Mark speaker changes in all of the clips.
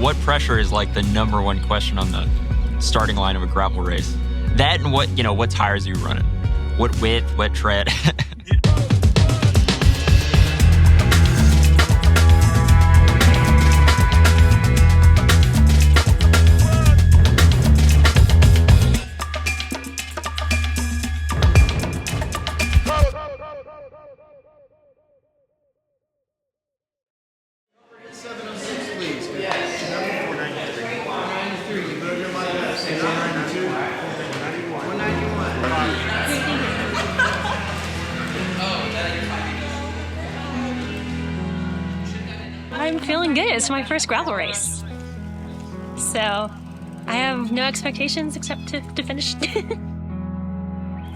Speaker 1: what pressure is like the number one question on the starting line of a gravel race? That and what tires are you running? What width, what tread?
Speaker 2: I'm feeling good. It's my first gravel race. So I have no expectations except to finish.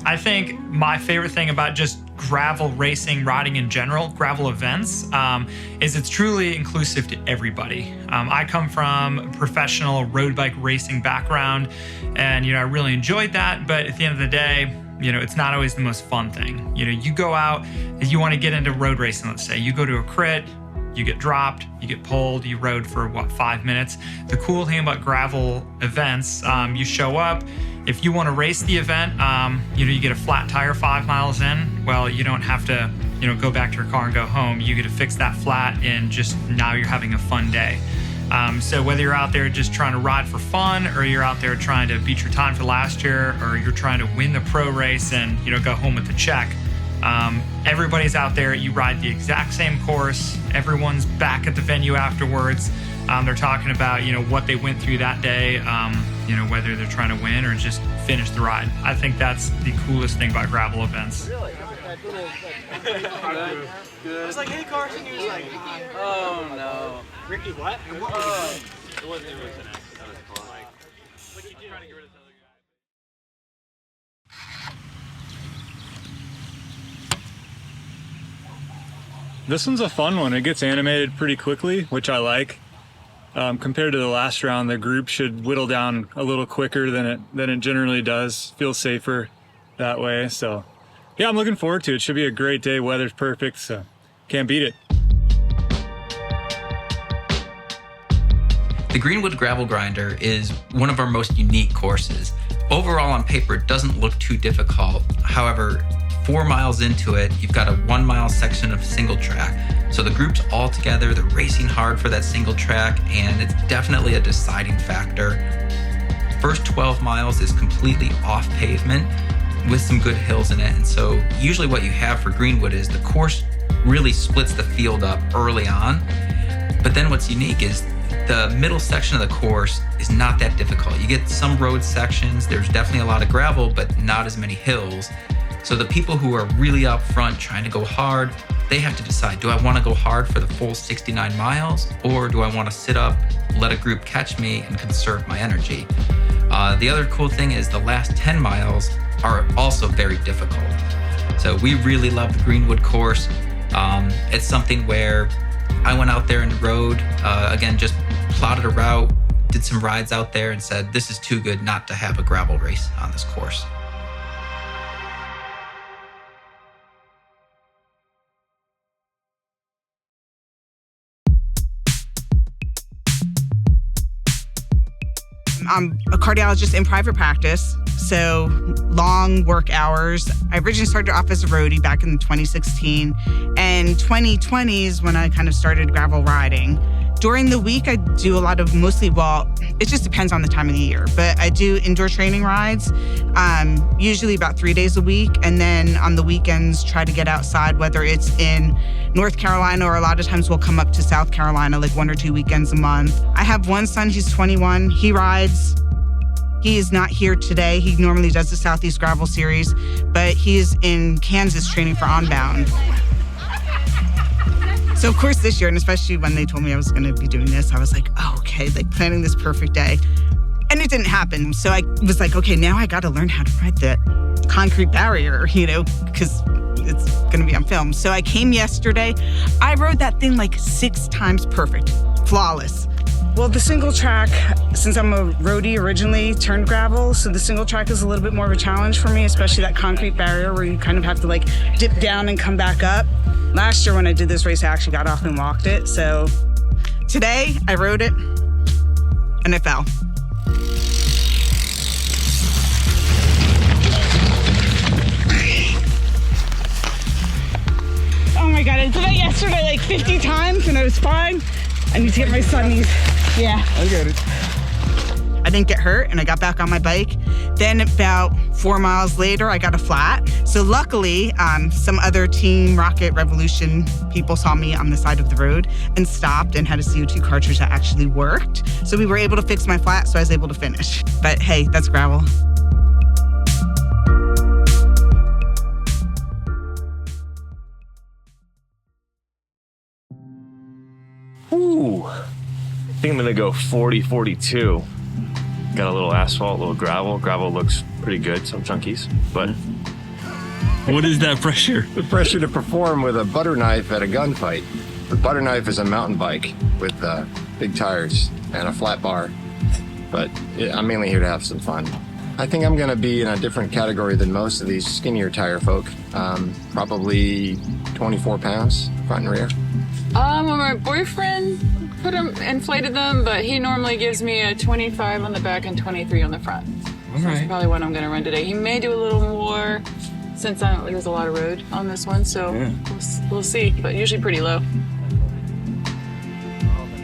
Speaker 3: I think my favorite thing about just gravel racing, riding in general, gravel events, is it's truly inclusive to everybody. I come from a professional road bike racing background, and I really enjoyed that. But at the end of the day, it's not always the most fun thing. You go out, if you want to get into road racing, let's say, you go to a crit, you get dropped, you get pulled, you rode for 5 minutes. The cool thing about gravel events, you show up. If you want to race the event, you get a flat tire 5 miles in. Well, you don't have to, go back to your car and go home. You get to fix that flat, and just now you're having a fun day. So whether you're out there just trying to ride for fun, or you're out there trying to beat your time for last year, or you're trying to win the pro race and go home with the check, everybody's out there. You ride the exact same course. Everyone's back at the venue afterwards. They're talking about what they went through that day, whether they're trying to win or just finish the ride. I think that's the coolest thing about gravel events.
Speaker 4: Really? Good. I was like, hey Carson, he was like, oh no. Ricky, what? And what was it? It wasn't an accident. That was cool. What did you do? Trying to get rid of this other guy.
Speaker 5: This one's a fun one. It gets animated pretty quickly, which I like. Compared to the last round, the group should whittle down a little quicker than it generally does. Feels safer that way. So yeah, I'm looking forward to it. Should be a great day. Weather's perfect, so can't beat it.
Speaker 6: The Greenwood Gravel Grinder is one of our most unique courses. Overall on paper, it doesn't look too difficult. However, 4 miles into it, you've got a 1 mile section of single track. So the group's all together, they're racing hard for that single track, and it's definitely a deciding factor. First 12 miles is completely off pavement with some good hills in it. And so usually what you have for Greenwood is the course really splits the field up early on. But then what's unique is the middle section of the course is not that difficult. You get some road sections, there's definitely a lot of gravel, but not as many hills. So the people who are really up front trying to go hard, they have to decide, do I want to go hard for the full 69 miles, or do I want to sit up, let a group catch me, and conserve my energy? The other cool thing is the last 10 miles are also very difficult. So we really love the Greenwood course. It's something where I went out there and rode, again, just plotted a route, did some rides out there, and said, this is too good not to have a gravel race on this course.
Speaker 7: I'm a cardiologist in private practice, so long work hours. I originally started off as a roadie back in 2016, and 2020 is when I kind of started gravel riding. During the week, I do a lot of it just depends on the time of the year, but I do indoor training rides, usually about 3 days a week, and then on the weekends, try to get outside, whether it's in North Carolina, or a lot of times we'll come up to South Carolina, like 1 or 2 weekends a month. I have one son, he's 21, he rides. He is not here today. He normally does the Southeast Gravel Series, but he's in Kansas training for Onbound. So of course this year, and especially when they told me I was gonna be doing this, I was like, oh, okay, like planning this perfect day. And it didn't happen. So I was like, okay, now I gotta learn how to ride the concrete barrier, because it's gonna be on film. So I came yesterday. I rode that thing like 6 times perfect, flawless. Well, the single track, since I'm a roadie originally, turned gravel, so the single track is a little bit more of a challenge for me, especially that concrete barrier where you kind of have to like dip down and come back up. Last year when I did this race, I actually got off and walked it. So today I rode it, and I fell. Oh my God, I did that yesterday like 50 times and I was fine. I need to get my sunnies. Yeah.
Speaker 8: I get it.
Speaker 7: I didn't get hurt and I got back on my bike. Then about 4 miles later, I got a flat. So luckily, some other Team Rocket Revolution people saw me on the side of the road and stopped and had a CO2 cartridge that actually worked. So we were able to fix my flat, so I was able to finish. But hey, that's gravel.
Speaker 9: Ooh, I think I'm gonna go 40, 42. Got a little asphalt, a little gravel. Gravel looks pretty good, some chunkies, but.
Speaker 10: What is that pressure?
Speaker 8: The pressure to perform with a butter knife at a gunfight. The butter knife is a mountain bike with big tires and a flat bar, but I'm mainly here to have some fun. I think I'm gonna be in a different category than most of these skinnier tire folk. Probably 24 pounds, front and rear.
Speaker 11: Well, my boyfriend inflated them, but he normally gives me a 25 on the back and 23 on the front. So that's probably what I'm going to run today. He may do a little more since there's a lot of road on this one, so we'll see, but usually pretty low.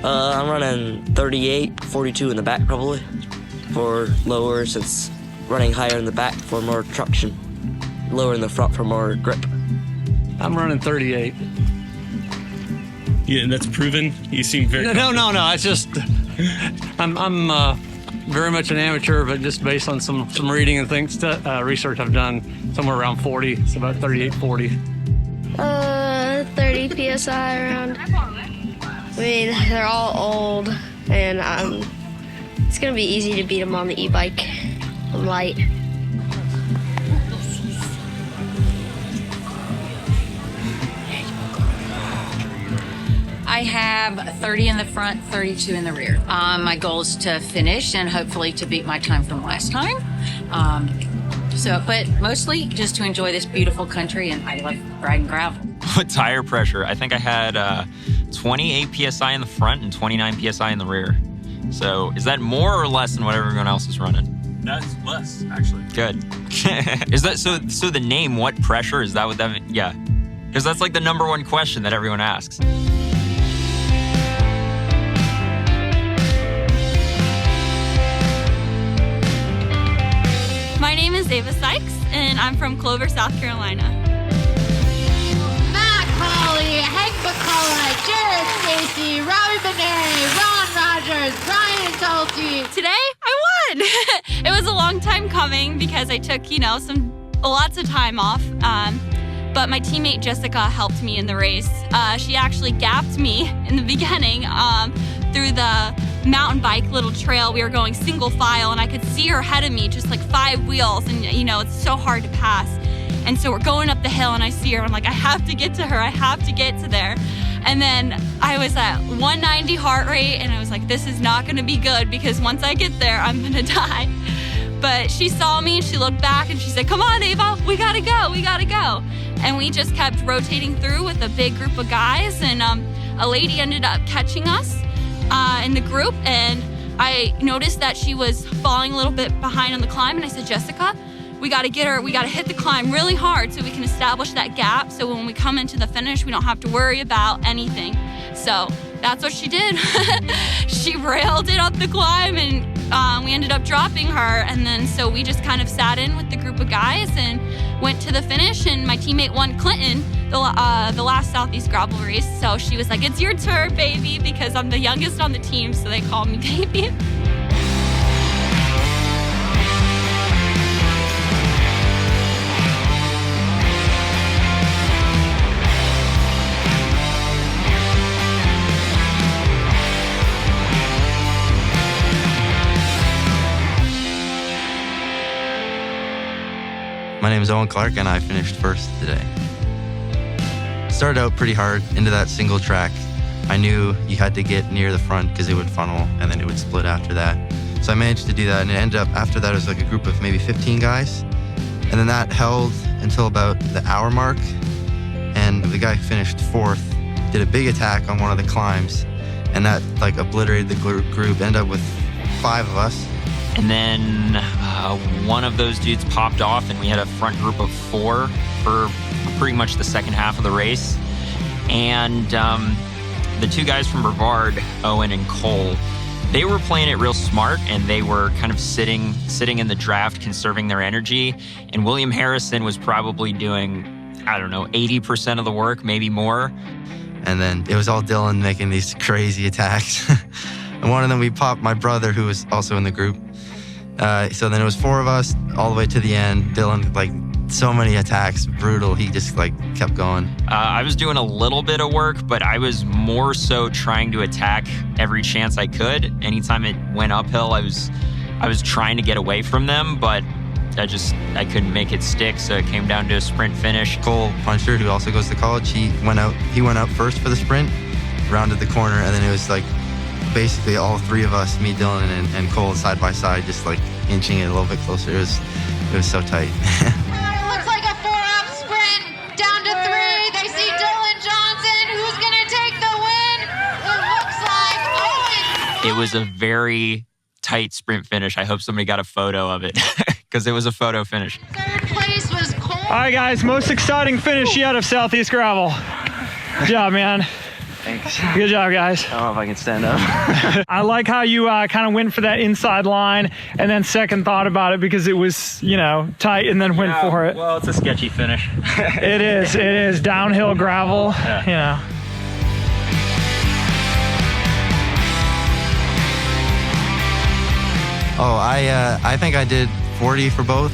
Speaker 12: I'm running 38, 42 in the back probably for lower, since running higher in the back for more traction, lower in the front for more grip.
Speaker 10: I'm running 38. Yeah, that's proven. You seem very. No. It's just I'm very much an amateur, but just based on some reading and things, research I've done, somewhere around 40. It's about 38, 40.
Speaker 13: 30 psi around. I mean, they're all old, and it's gonna be easy to beat them on the e-bike. I'm light.
Speaker 14: I have 30 in the front, 32 in the rear. My goal is to finish and hopefully to beat my time from last time. But mostly just to enjoy this beautiful country, and I love riding gravel.
Speaker 1: What tire pressure? I think I had 28 PSI in the front and 29 PSI in the rear. So is that more or less than what everyone else is running?
Speaker 10: That's less, actually.
Speaker 1: Good. Is that so the name, what pressure, is that what that, yeah. Because that's like the #1 question that everyone asks.
Speaker 15: My name is Ava Sykes, and I'm from Clover, South Carolina.
Speaker 16: Matt Crawley, Hank McCullough, Jared Stacy, Robbie Benet, Ron Rogers, Brian Tulte.
Speaker 15: Today, I won! It was a long time coming because I took, lots of time off. But my teammate Jessica helped me in the race. She actually gapped me in the beginning through the mountain bike little trail. We were going single file, and I could see her ahead of me, just like 5 wheels, and it's so hard to pass. And so we're going up the hill, and I see her. I'm like, I have to get to her. I have to get to there. And then I was at 190 heart rate, and I was like, this is not going to be good, because once I get there, I'm going to die. But she saw me, and she looked back, and she said, come on, Ava, we got to go. We got to go. And we just kept rotating through with a big group of guys, and a lady ended up catching us in the group, and I noticed that she was falling a little bit behind on the climb, and I said, Jessica, we got to get her, we got to hit the climb really hard so we can establish that gap, so when we come into the finish, we don't have to worry about anything. So that's what she did. She railed it up the climb, and we ended up dropping her, and then so we just kind of sat in with the group of guys and went to the finish, and my teammate won Clinton, the last Southeast gravel race. So she was like, it's your turn, baby, because I'm the youngest on the team, so they call me baby.
Speaker 17: My name is Owen Clark, and I finished first today. Started out pretty hard into that single track. I knew you had to get near the front because it would funnel and then it would split after that. So I managed to do that, and it ended up, after that, it was like a group of maybe 15 guys. And then that held until about the hour mark, and the guy finished fourth, did a big attack on one of the climbs, and that like obliterated the group, ended up with 5 of us.
Speaker 1: And then one of those dudes popped off, and we had a front group of 4 for pretty much the second half of the race. And the 2 guys from Brevard, Owen and Cole, they were playing it real smart, and they were kind of sitting in the draft, conserving their energy. And William Harrison was probably doing, 80% of the work, maybe more.
Speaker 17: And then it was all Dylan making these crazy attacks. And one of them, we popped my brother, who was also in the group. So then it was 4 of us all the way to the end. Dylan, so many attacks, brutal. He just kept going.
Speaker 1: I was doing a little bit of work, but I was more so trying to attack every chance I could. Anytime it went uphill, I was trying to get away from them, but I couldn't make it stick, so it came down to a sprint finish.
Speaker 17: Cole Puncher, who also goes to college, he went out first for the sprint, rounded the corner, and then it was basically all 3 of us, me, Dylan, and Cole, side by side, just inching it a little bit closer. It was so tight.
Speaker 16: It looks like a 4-up sprint down to 3. They see Dylan Johnson. Who's going to take the win? It looks like Owen.
Speaker 1: It was a very tight sprint finish. I hope somebody got a photo of it, because it was a photo finish.
Speaker 16: Third place was Cole.
Speaker 3: All right, guys, most exciting finish yet of Southeast Gravel. Good job, man.
Speaker 9: Thanks.
Speaker 3: Good job, guys.
Speaker 9: I don't know if I can stand up.
Speaker 3: I like how you kind of went for that inside line and then second thought about it because it was, tight and then went for it.
Speaker 1: Well, it's a sketchy finish.
Speaker 3: It is. Downhill gravel,
Speaker 17: Oh, I think I did 40 for both.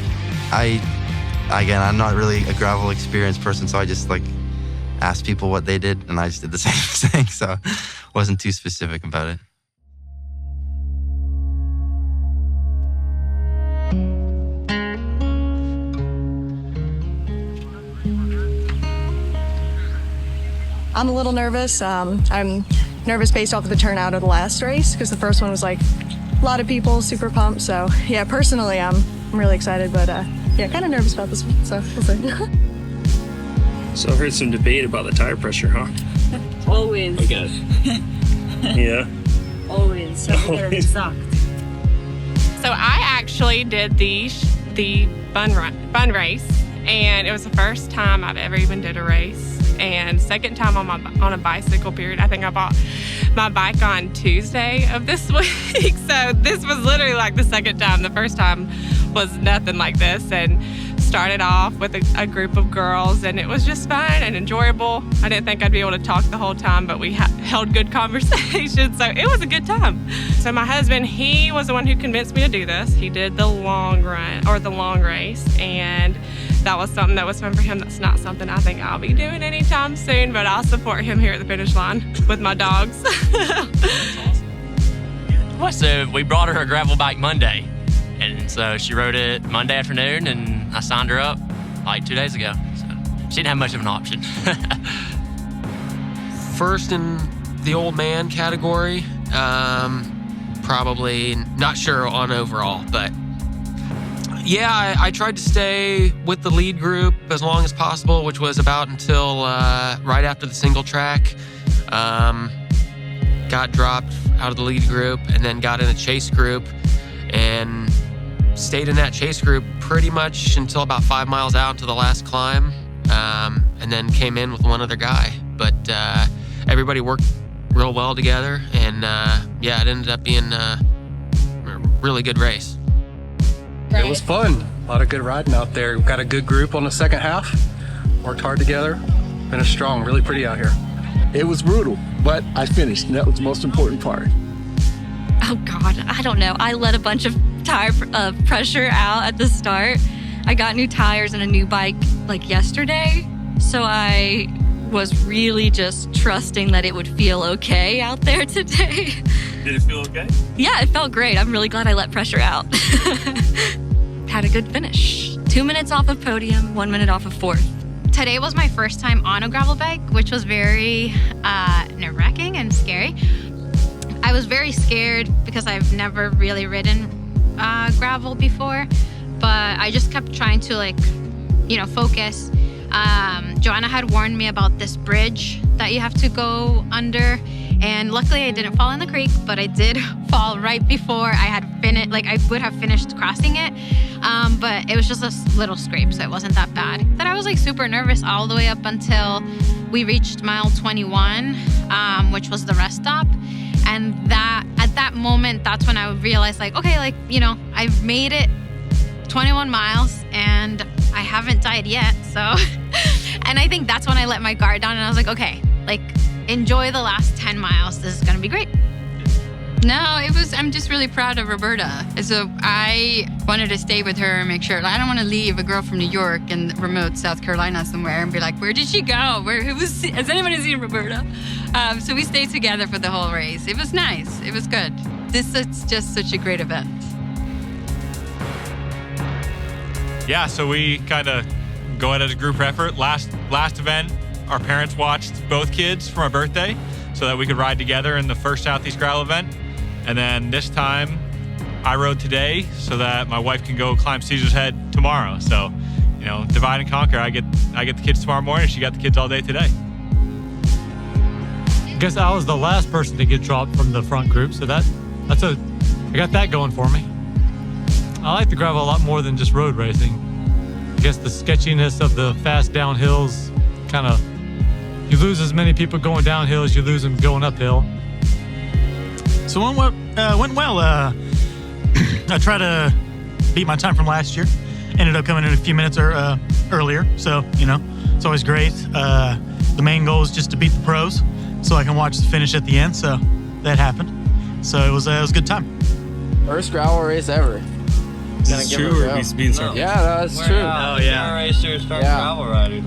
Speaker 17: I'm not really a gravel experienced person, so I just asked people what they did, and I just did the same thing, so wasn't too specific about it.
Speaker 18: I'm a little nervous. I'm nervous based off of the turnout of the last race because the first one was a lot of people, super pumped. So yeah, personally, I'm really excited, but kind of nervous about this one. So we'll see.
Speaker 19: So I've heard some debate about the tire pressure, huh?
Speaker 11: Always.
Speaker 19: Okay. Yeah.
Speaker 11: Always. So sucked.
Speaker 20: So I actually did the fun race, and it was the first time I've ever even did a race, and second time on a bicycle. Period. I think I bought my bike on Tuesday of this week, so this was literally the second time. The first time was nothing like this, and started off with a group of girls, and it was just fun and enjoyable. I didn't think I'd be able to talk the whole time, but we held good conversations, so it was a good time. So my husband, he was the one who convinced me to do this. He did the long run, or the long race, and that was something that was fun for him. That's not something I think I'll be doing anytime soon, but I'll support him here at the finish line with my dogs.
Speaker 21: So we brought her a gravel bike Monday. And so she rode it Monday afternoon, and I signed her up 2 days ago. So she didn't have much of an option.
Speaker 22: First in the old man category, probably not sure on overall, but yeah, I tried to stay with the lead group as long as possible, which was about until right after the single track. Got dropped out of the lead group and then got in a chase group and stayed in that chase group pretty much until about 5 miles out into the last climb, and then came in with one other guy. But everybody worked real well together, and it ended up being a really good race.
Speaker 23: It was fun. A lot of good riding out there. We've got a good group on the second half. Worked hard together. Finished strong. Really pretty out here.
Speaker 24: It was brutal, but I finished, and that was the most important part.
Speaker 25: Oh God, I don't know. I let a bunch of tire pressure out at the start. I got new tires and a new bike yesterday, so I was really just trusting that it would feel okay out there today.
Speaker 19: Did it feel okay?
Speaker 25: Yeah, it felt great. I'm really glad I let pressure out. Had a good finish. 2 minutes off of podium, 1 minute off of fourth.
Speaker 26: Today was my first time on a gravel bike, which was very nerve-wracking and scary. I was very scared because I've never really ridden gravel before, but I just kept trying to focus. Joanna had warned me about this bridge that you have to go under, And luckily I didn't fall in the creek, but I did fall right before I had finished, like I would have finished crossing it. But it was just a little scrape, so it wasn't that bad. That I was like super nervous all the way up until we reached mile 21, which was the rest stop. And that at that moment, that's when I realized like, okay, like, you know, I've made it 21 miles and I haven't died yet. So, and I think that's when I let my guard down and I was like, okay, like enjoy the last 10 miles. This is going to be great.
Speaker 2: No, I'm just really proud of Roberta. So I wanted to stay with her and make sure. Like, I don't want to leave a girl from New York in remote South Carolina somewhere and be like, where did she go? Has anybody seen Roberta? So we stayed together for the whole race. It was nice. It was good. This is just such a great event.
Speaker 4: Yeah, so we kind of go out as a group effort. Last event, our parents watched both kids for my birthday so that we could ride together in the first Southeast Gravel event. And then this time, I rode today so that my wife can go climb Caesar's Head tomorrow. So, you know, divide and conquer. I get the kids tomorrow morning. She got the kids all day today.
Speaker 5: I guess I was the last person to get dropped from the front group, so I got that going for me. I like the gravel a lot more than just road racing. I guess the sketchiness of the fast downhills kind of, you lose as many people going downhill as you lose them going uphill.
Speaker 6: So it went well. I tried to beat my time from last year. Ended up coming in a few minutes earlier. So, you know, it's always great. The main goal is just to beat the pros so I can watch the finish at the end. So that happened. So it was a good time.
Speaker 7: First gravel race ever.
Speaker 6: Is this true or are we being sarcastic?
Speaker 7: Yeah, that's true.
Speaker 6: Oh, yeah.
Speaker 7: Racers, gravel riders.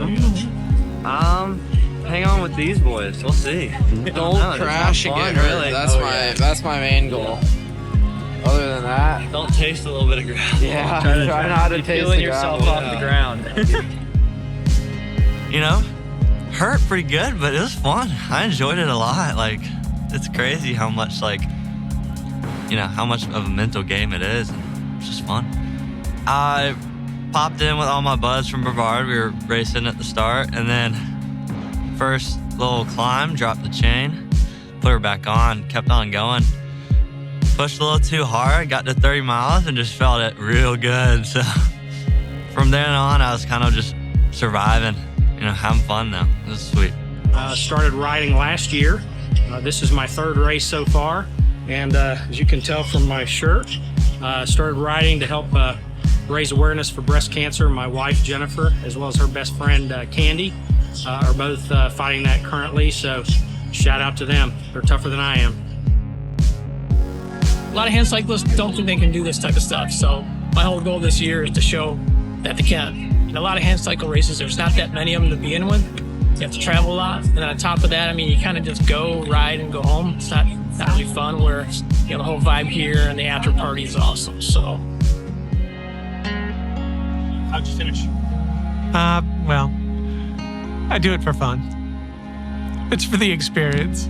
Speaker 8: Hang on with these boys. We'll see.
Speaker 7: Don't crash and get hurt. That's my main goal. Other than that,
Speaker 8: don't taste a little bit of gravel.
Speaker 7: Yeah, try not to taste
Speaker 8: feeling
Speaker 7: the
Speaker 8: yourself
Speaker 7: gravel.
Speaker 8: off the ground.
Speaker 17: You know, hurt pretty good, but it was fun. I enjoyed it a lot. Like, it's crazy how much, like, you know, how much of a mental game it is. And it's just fun. I popped in with all my buds from Brevard. We were racing at the start, and then first little climb, dropped the chain, put her back on, kept on going. Pushed a little too hard, got to 30 miles and just felt it real good. So from then on, I was kind of just surviving, you know, having fun now. It was sweet.
Speaker 27: Started riding last year. This is my third race so far. And as you can tell from my shirt, started riding to help raise awareness for breast cancer. My wife, Jennifer, as well as her best friend, Candy, are both fighting that currently. So shout out to them. They're tougher than I am.
Speaker 28: A lot of hand cyclists don't think they can do this type of stuff. So my whole goal this year is to show that they can. In a lot of hand cycle races, there's not that many of them to begin with. You have to travel a lot. And then on top of that, I mean, you kind of just go, ride, and go home. It's not really fun where, you know, the whole vibe here and the after party is awesome. So.
Speaker 6: How'd you finish?
Speaker 29: Well, I do it for fun. It's for the experience.